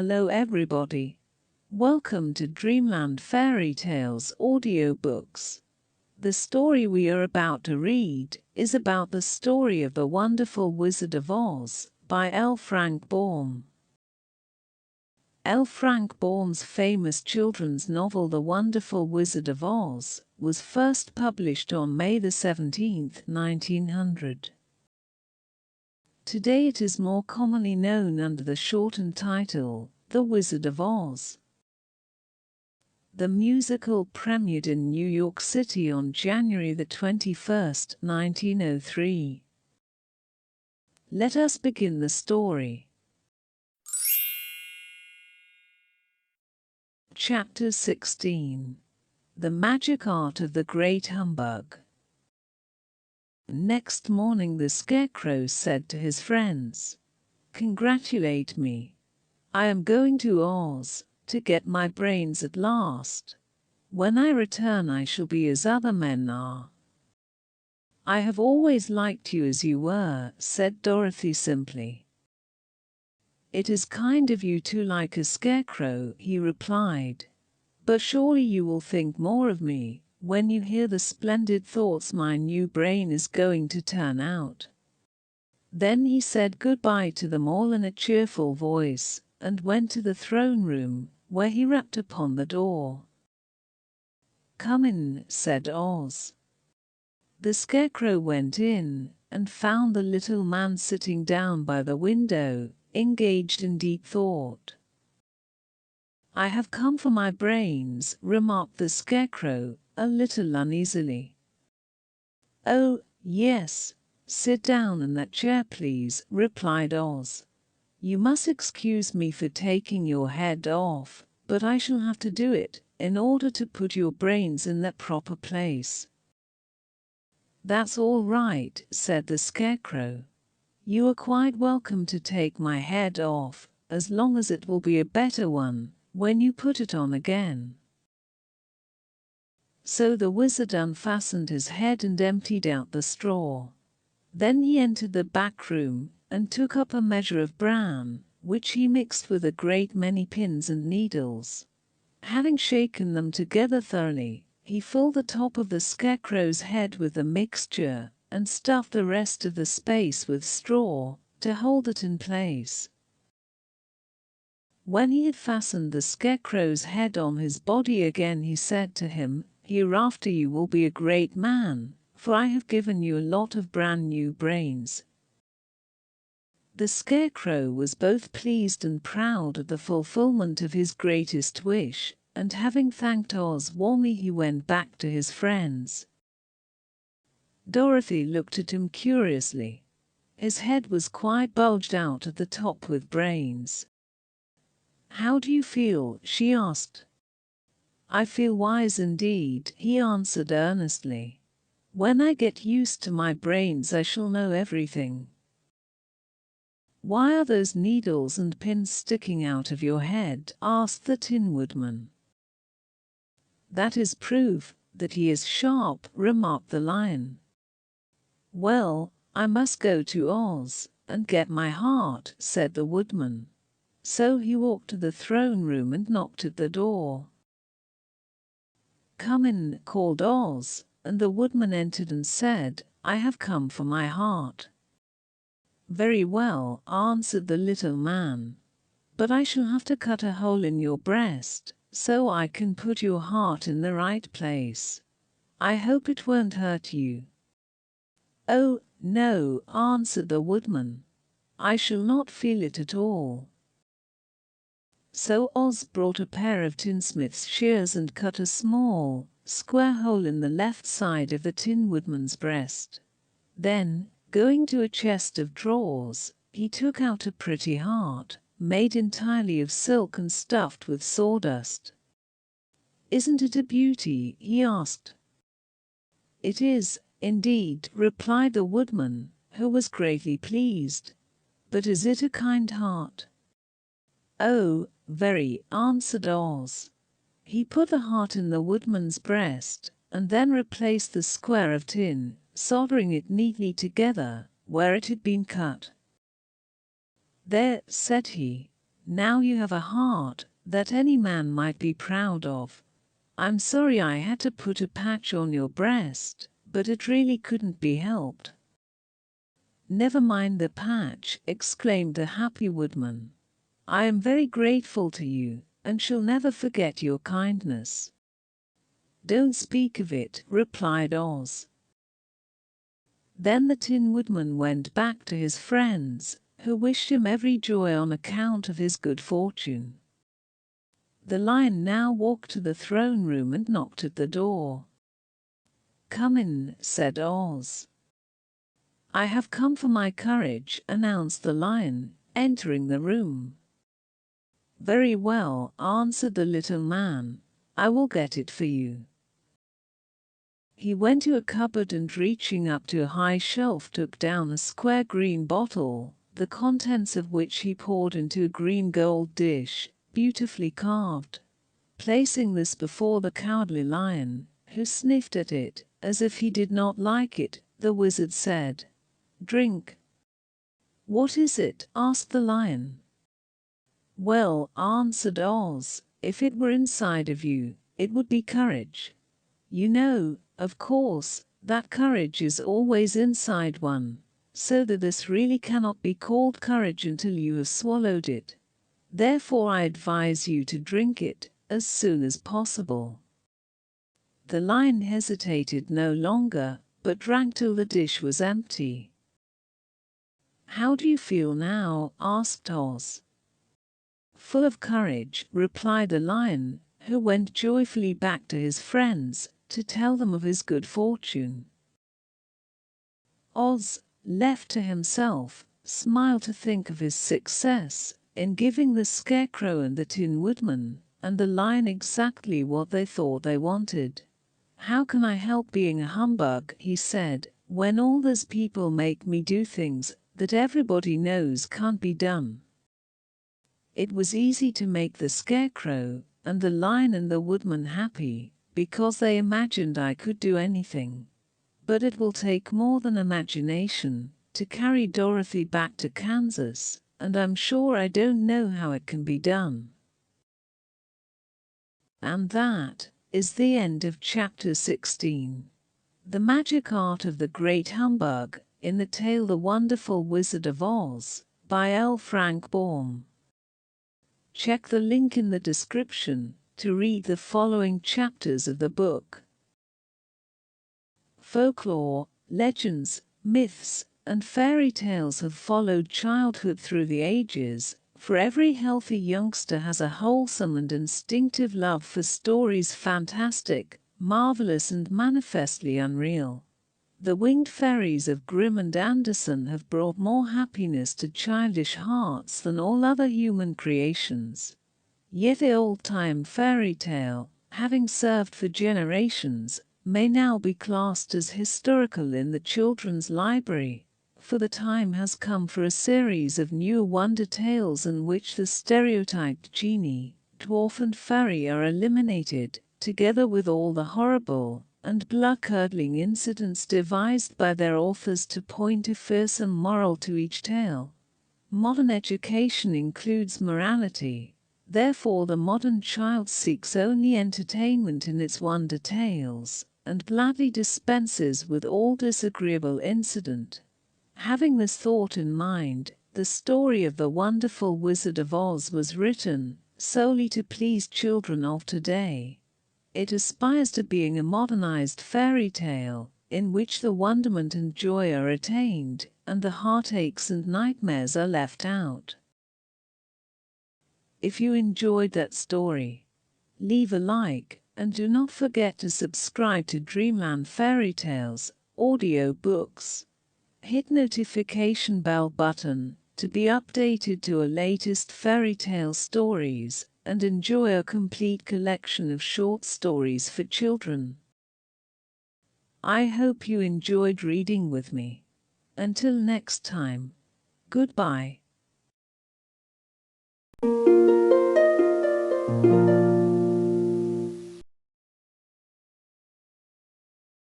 Hello everybody. Welcome to Dreamland Fairy Tales audiobooks. The story we are about to read is about the story of the Wonderful Wizard of Oz by L. Frank Baum. L. Frank Baum's famous children's novel The Wonderful Wizard of Oz was first published on May 17, 1900. Today it is more commonly known under the shortened title, The Wizard of Oz. The musical premiered in New York City on January 21, 1903. Let us begin the story. Chapter 16. The Magic Art of the Great Humbug. Next morning the Scarecrow said to his friends, "Congratulate me. I am going to Oz to get my brains at last. When I return I shall be as other men are." "I have always liked you as you were," said Dorothy simply. "It is kind of you to like a scarecrow," he replied. "But surely you will think more of me when you hear the splendid thoughts my new brain is going to turn out." Then he said goodbye to them all in a cheerful voice, and went to the throne room, where he rapped upon the door. "Come in," said Oz. The Scarecrow went in, and found the little man sitting down by the window, engaged in deep thought. "I have come for my brains," remarked the Scarecrow, a little uneasily. "Oh, yes. Sit down in that chair, please," replied Oz. "You must excuse me for taking your head off, but I shall have to do it in order to put your brains in their proper place." "That's all right," said the Scarecrow. "You are quite welcome to take my head off, as long as it will be a better one when you put it on again." So the wizard unfastened his head and emptied out the straw. Then he entered the back room and took up a measure of bran, which he mixed with a great many pins and needles. Having shaken them together thoroughly, he filled the top of the Scarecrow's head with the mixture and stuffed the rest of the space with straw to hold it in place. When he had fastened the Scarecrow's head on his body again, he said to him, "Hereafter you will be a great man, for I have given you a lot of brand new brains." The Scarecrow was both pleased and proud at the fulfillment of his greatest wish, and having thanked Oz warmly he went back to his friends. Dorothy looked at him curiously. His head was quite bulged out at the top with brains. "How do you feel?" she asked. "I feel wise indeed," he answered earnestly. "When I get used to my brains I shall know everything." "Why are those needles and pins sticking out of your head?" asked the Tin Woodman. "That is proof that he is sharp," remarked the Lion. "Well, I must go to Oz and get my heart," said the Woodman. So he walked to the throne room and knocked at the door. "Come in," called Oz, and the Woodman entered and said, "I have come for my heart." "Very well," answered the little man. "But I shall have to cut a hole in your breast, so I can put your heart in the right place. I hope it won't hurt you." "Oh, no," answered the Woodman. "I shall not feel it at all." So Oz brought a pair of tinsmith's shears and cut a small, square hole in the left side of the Tin Woodman's breast. Then, going to a chest of drawers, he took out a pretty heart, made entirely of silk and stuffed with sawdust. "Isn't it a beauty?" he asked. "It is, indeed," replied the Woodman, who was greatly pleased. "But is it a kind heart?" "Oh, very," answered Oz. He put the heart in the Woodman's breast, and then replaced the square of tin, soldering it neatly together where it had been cut. "There," said he. Now you have a heart that any man might be proud of. I'm sorry I had to put a patch on your breast, but it really couldn't be helped." "Never mind the patch," exclaimed the happy woodman. "I am very grateful to you, and shall never forget your kindness." "Don't speak of it," replied Oz. Then the Tin Woodman went back to his friends, who wished him every joy on account of his good fortune. The Lion now walked to the throne room and knocked at the door. "Come in," said Oz. "I have come for my courage," announced the Lion, entering the room. "Very well," answered the little man. "I will get it for you." He went to a cupboard and, reaching up to a high shelf, took down a square green bottle, the contents of which he poured into a green gold dish, beautifully carved. Placing this before the cowardly Lion, who sniffed at it as if he did not like it, the wizard said, "Drink." "What is it?" asked the Lion. "Well," answered Oz, "if it were inside of you, it would be courage. You know, of course, that courage is always inside one, so that this really cannot be called courage until you have swallowed it. Therefore I advise you to drink it as soon as possible." The Lion hesitated no longer, but drank till the dish was empty. "How do you feel now?" asked Oz. "Full of courage," replied the Lion, who went joyfully back to his friends to tell them of his good fortune. Oz, left to himself, smiled to think of his success in giving the Scarecrow and the Tin Woodman and the Lion exactly what they thought they wanted. "How can I help being a humbug," he said, "when all those people make me do things that everybody knows can't be done?" It was easy to make the Scarecrow and the Lion and the Woodman happy, because they imagined I could do anything. But it will take more than imagination to carry Dorothy back to Kansas, and I'm sure I don't know how it can be done. And that is the end of Chapter 16. The Magic Art of the Great Humbug, in the tale The Wonderful Wizard of Oz, by L. Frank Baum. Check the link in the description to read the following chapters of the book. Folklore, legends, myths, and fairy tales have followed childhood through the ages, for every healthy youngster has a wholesome and instinctive love for stories fantastic, marvelous, and manifestly unreal. The winged fairies of Grimm and Andersen have brought more happiness to childish hearts than all other human creations. Yet the old-time fairy tale, having served for generations, may now be classed as historical in the children's library, for the time has come for a series of new wonder tales in which the stereotyped genie, dwarf, and fairy are eliminated, together with all the horrible and blood-curdling incidents devised by their authors to point a fearsome moral to each tale. Modern education includes morality. Therefore the modern child seeks only entertainment in its wonder tales, and gladly dispenses with all disagreeable incident. Having this thought in mind, the story of the Wonderful Wizard of Oz was written solely to please children of today. It aspires to being a modernized fairy tale, in which the wonderment and joy are attained, and the heartaches and nightmares are left out. If you enjoyed that story, leave a like, and do not forget to subscribe to Dreamland Fairy Tales audiobooks. Hit notification bell button to be updated to our latest fairy tale stories, and enjoy a complete collection of short stories for children. I hope you enjoyed reading with me. Until next time, goodbye.